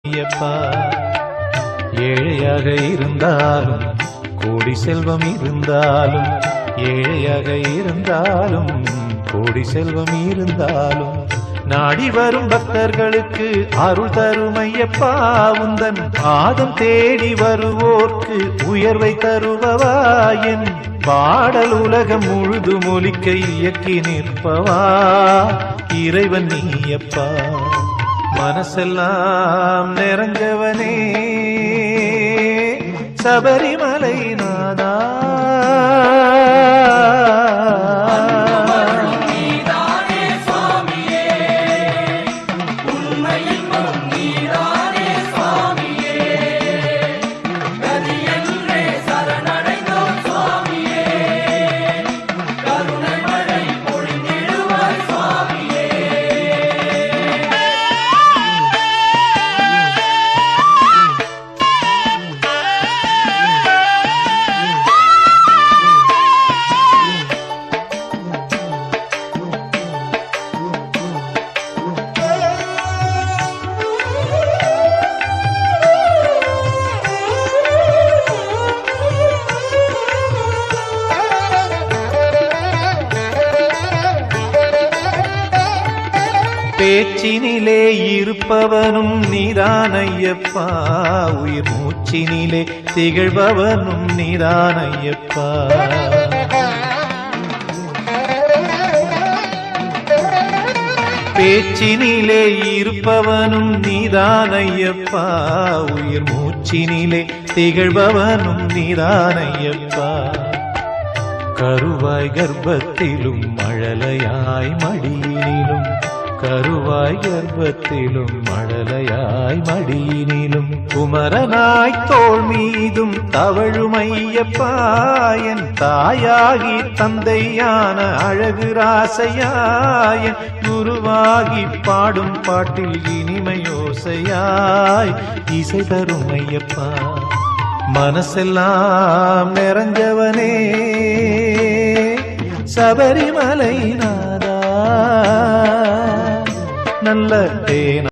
ஐயப்பா. ஏழையாக இருந்தாலும் கோடி செல்வம் இருந்தாலும், ஏழையாக இருந்தாலும் கோடி செல்வம் இருந்தாலும், நாடி வரும் பக்தர்களுக்கு அருள் தரும் ஐயப்பா. உந்தன் பாதம் தேடி வருவோர்க்கு உயர்வை தருபவா. என் பாடல் உலகம் முழுது மொழிக்க இயக்கி நிற்பவா இறைவன் நீயப்பா. மனசெல்லாம் நிறைஞ்சவனே சபரிமலை நாதா. பேச்சினிலே இருப்பவனும் நீதான் ஐயப்பா. உயிர் மூச்சினிலே திகழ்பவனும் நீதான் ஐயப்பா. பேச்சினிலே இருப்பவனும் நீதான் ஐயப்பா. உயிர் மூச்சினிலே திகழ்பவனும் நீதான் ஐயப்பா. கருவாய் கர்ப்பத்திலும் மழலையாய் மடியினிலும், கருவாய் கர்ப்பத்திலும் மழலையாய் மடியினிலும், குமரனாய் தோள் மீதும் தவழும் ஐயப்பா. என் தாயாகி தந்தையான அழகு ராசையாய், குருவாகி பாடும் பாட்டில் இனிமையோசையாய் இசை தரும் ஐயப்பா. மனசெல்லாம் நிறைஞ்சவனே சபரிமலை நாதா. நல்ல